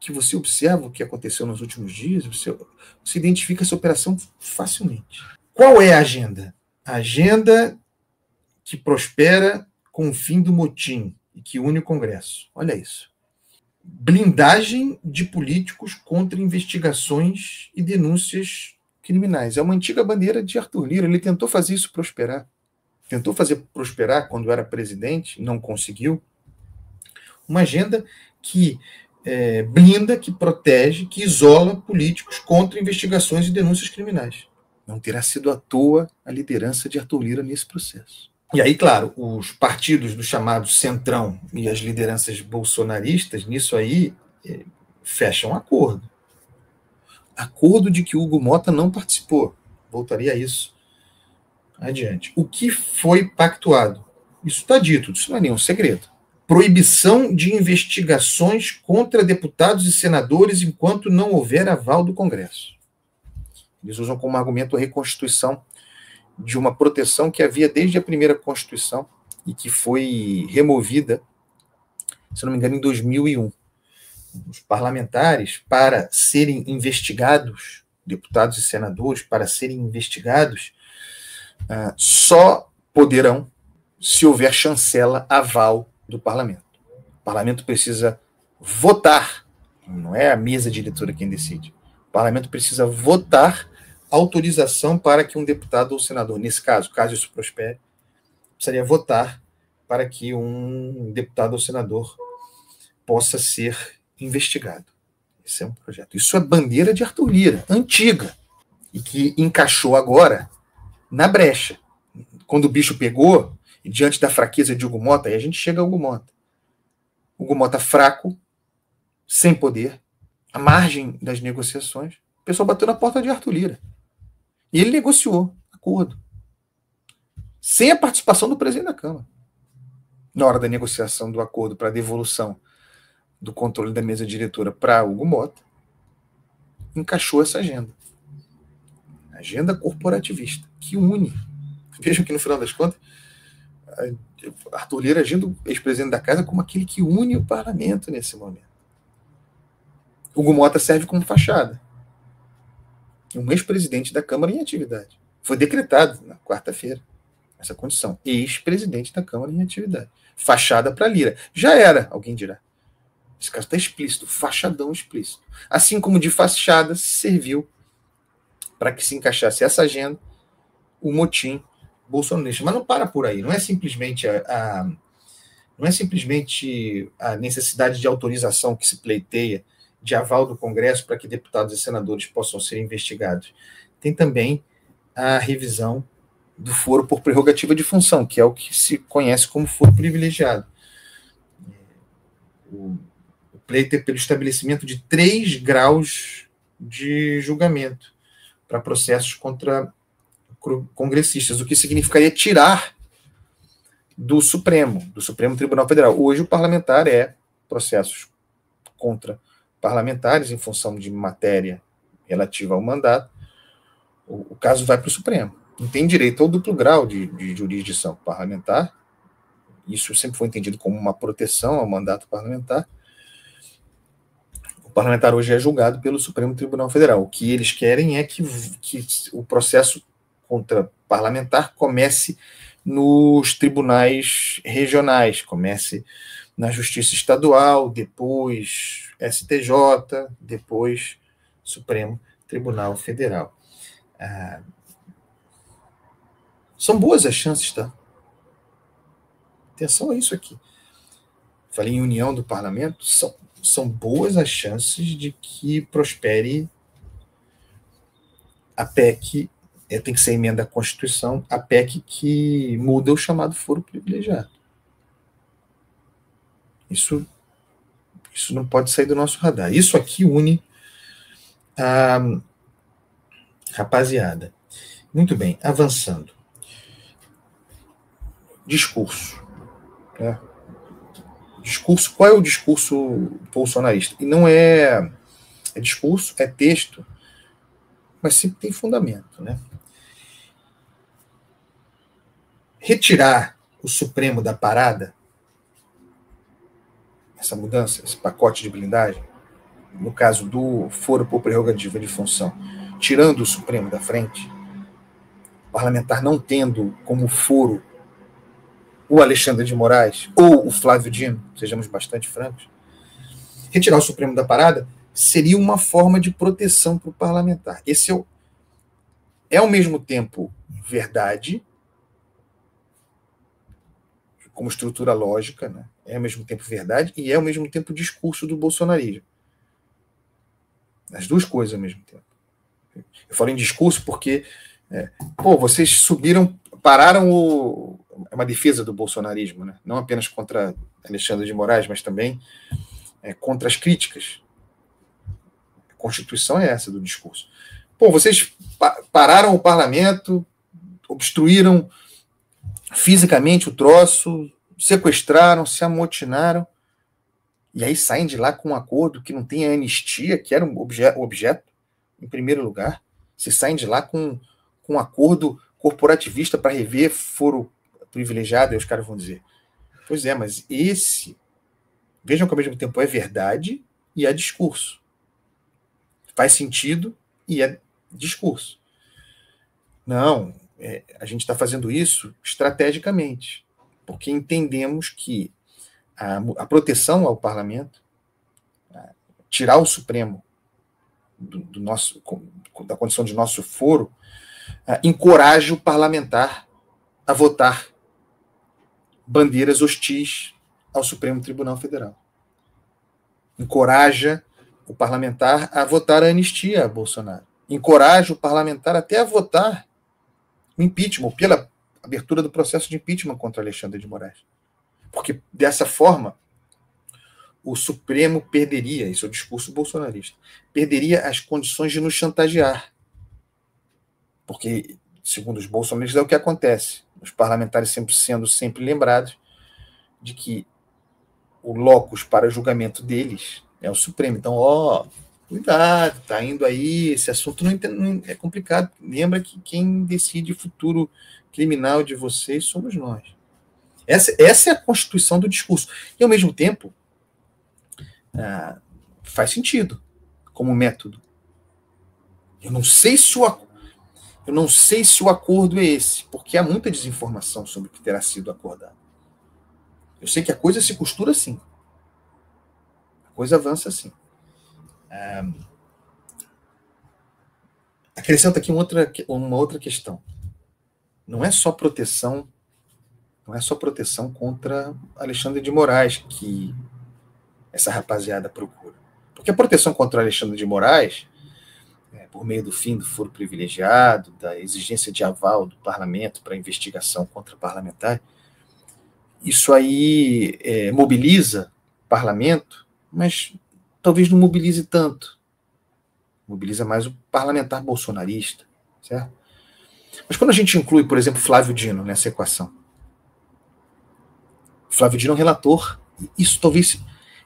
que você observa o que aconteceu nos últimos dias, você identifica essa operação facilmente. Qual é a agenda? A agenda que prospera com o fim do motim e que une o Congresso. Olha isso. Blindagem de políticos contra investigações e denúncias criminais. É uma antiga bandeira de Arthur Lira. Ele tentou fazer isso prosperar. Tentou fazer prosperar quando era presidente, não conseguiu. Uma agenda que blinda, que protege, que isola políticos contra investigações e denúncias criminais. Não terá sido à toa a liderança de Arthur Lira nesse processo. E aí, claro, os partidos do chamado Centrão e as lideranças bolsonaristas, nisso aí, fecham acordo. Acordo de que Hugo Mota não participou. Voltaria a isso adiante. O que foi pactuado? Isso está dito, isso não é nenhum segredo. Proibição de investigações contra deputados e senadores enquanto não houver aval do Congresso. Eles usam como argumento a reconstituição de uma proteção que havia desde a primeira Constituição e que foi removida, se não me engano, em 2001. Os parlamentares, para serem investigados, deputados e senadores, para serem investigados, só poderão se houver chancela, aval do parlamento. O parlamento precisa votar, não é a mesa diretora quem decide. O parlamento precisa votar autorização para que um deputado ou senador, nesse caso isso prospere, precisaria votar para que um deputado ou senador possa ser investigado. Esse é um projeto. Isso é bandeira de Arthur Lira, antiga, e que encaixou agora na brecha. Quando o bicho pegou, e diante da fraqueza de Hugo Mota, aí a gente chega a Hugo Mota. Hugo Mota fraco, sem poder, à margem das negociações, o pessoal bateu na porta de Arthur Lira. E ele negociou acordo. Sem a participação do presidente da Câmara. Na hora da negociação do acordo para a devolução do controle da mesa diretora para Hugo Mota, encaixou essa agenda. Agenda corporativista, que une. Vejam que no final das contas, Arthur Lira agindo ex-presidente da casa como aquele que une o parlamento nesse momento. Hugo Mota serve como fachada. Um ex-presidente da Câmara em atividade. Foi decretado na quarta-feira essa condição. Ex-presidente da Câmara em atividade. Fachada para Lira. Já era, alguém dirá. Esse caso está explícito, fachadão explícito. Assim como de fachada serviu para que se encaixasse essa agenda, o motim bolsonarista. Mas não para por aí. Não é simplesmente a necessidade de autorização que se pleiteia de aval do Congresso para que deputados e senadores possam ser investigados. Tem também a revisão do foro por prerrogativa de função, que é o que se conhece como foro privilegiado. O pleito é pelo estabelecimento de 3 graus de julgamento para processos contra congressistas, o que significaria tirar do Supremo Tribunal Federal. Hoje o parlamentar processos contra parlamentares em função de matéria relativa ao mandato, o caso vai para o Supremo. Não tem direito ao duplo grau de jurisdição parlamentar. Isso sempre foi entendido como uma proteção ao mandato parlamentar. O parlamentar hoje é julgado pelo Supremo Tribunal Federal. O que eles querem é que o processo contra parlamentar comece nos tribunais regionais, comece na Justiça Estadual, depois STJ, depois Supremo Tribunal Federal. São boas as chances, tá? Atenção a isso aqui. Falei em união do parlamento, são boas as chances de que prospere a PEC, tem que ser emenda à Constituição, a PEC que muda o chamado foro privilegiado. Isso não pode sair do nosso radar. Isso aqui une a rapaziada. Muito bem, avançando. Discurso. Né? Discurso, qual é o discurso bolsonarista? E não é discurso, é texto, mas sempre tem fundamento. Né? Retirar o Supremo da parada, essa mudança, esse pacote de blindagem, no caso do foro por prerrogativa de função, tirando o Supremo da frente, o parlamentar não tendo como foro o Alexandre de Moraes ou o Flávio Dino, sejamos bastante francos, retirar o Supremo da parada seria uma forma de proteção para o parlamentar. Esse é ao mesmo tempo verdade, como estrutura lógica, né? É ao mesmo tempo verdade e é ao mesmo tempo discurso do bolsonarismo. As duas coisas ao mesmo tempo. Eu falo em discurso porque vocês subiram, pararam é uma defesa do bolsonarismo, né? Não apenas contra Alexandre de Moraes, mas também contra as críticas. A Constituição é essa do discurso. Vocês pararam o parlamento, obstruíram fisicamente o troço, sequestraram, se amotinaram, e aí saem de lá com um acordo que não tem a anistia, que era um objeto, em primeiro lugar. Vocês saem de lá com um acordo corporativista para rever foro privilegiado, e os caras vão dizer, pois é, mas vejam que ao mesmo tempo é verdade e é discurso. Faz sentido e é discurso. Não, a gente está fazendo isso estrategicamente, porque entendemos que a proteção ao parlamento, tirar o Supremo da condição de nosso foro, encoraja o parlamentar a votar bandeiras hostis ao Supremo Tribunal Federal. Encoraja o parlamentar a votar a anistia a Bolsonaro. Encoraja o parlamentar até a votar o impeachment, pela abertura do processo de impeachment contra Alexandre de Moraes. Porque, dessa forma, o Supremo perderia, isso é o discurso bolsonarista, perderia as condições de nos chantagear. Porque, segundo os bolsonaristas, é o que acontece. Os parlamentares sempre lembrados de que o locus para julgamento deles é o Supremo. Então, cuidado, tá indo aí, esse assunto não é complicado. Lembra que quem decide o futuro criminal de vocês somos nós. Essa é a constituição do discurso. E, ao mesmo tempo, faz sentido como método. Eu não sei se o acordo é esse, porque há muita desinformação sobre o que terá sido acordado. Eu sei que a coisa se costura assim. A coisa avança assim. Acrescenta aqui uma outra questão. Não é só proteção contra Alexandre de Moraes que essa rapaziada procura. Porque a proteção contra Alexandre de Moraes, por meio do fim do foro privilegiado, da exigência de aval do parlamento para investigação contra parlamentar, isso aí mobiliza o parlamento, mas talvez não mobilize tanto. Mobiliza mais o parlamentar bolsonarista, certo? Mas quando a gente inclui, por exemplo, Flávio Dino nessa equação, Flávio Dino é um relator, isso talvez,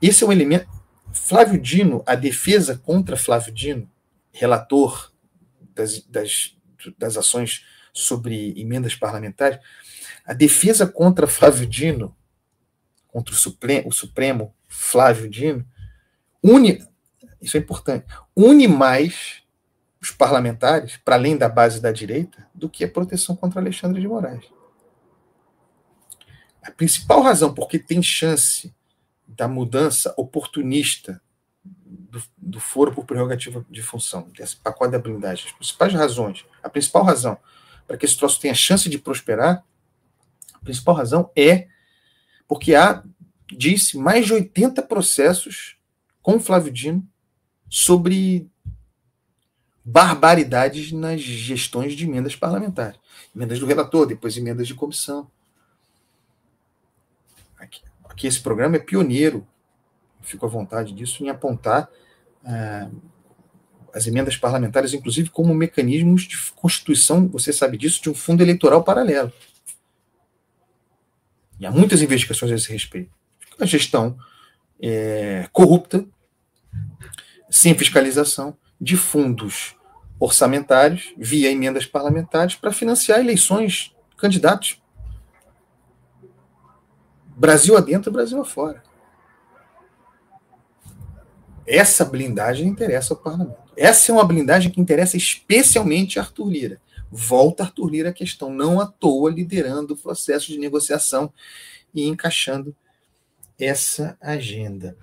esse é um elemento, Flávio Dino, a defesa contra Flávio Dino, relator das ações sobre emendas parlamentares, a defesa contra Flávio Dino, contra o Supremo Flávio Dino, isso é importante, une mais os parlamentares, para além da base da direita, do que a proteção contra Alexandre de Moraes. A principal razão porque tem chance da mudança oportunista do foro por prerrogativa de função, desse pacote da blindagem, as principais razões, a principal razão para que esse troço tenha chance de prosperar, a principal razão é porque há, disse, mais de 80 processos com Flávio Dino sobre barbaridades nas gestões de emendas parlamentares. Emendas do relator, depois emendas de comissão. Aqui esse programa é pioneiro, fico à vontade disso, em apontar as emendas parlamentares, inclusive, como mecanismos de constituição, você sabe disso, de um fundo eleitoral paralelo. E há muitas investigações a esse respeito. A gestão corrupta, sem fiscalização, de fundos orçamentários, via emendas parlamentares, para financiar eleições, candidatos. Brasil adentro, Brasil afora. Essa blindagem interessa ao parlamento. Essa é uma blindagem que interessa especialmente a Arthur Lira. Volta Arthur Lira à questão, não à toa liderando o processo de negociação e encaixando essa agenda.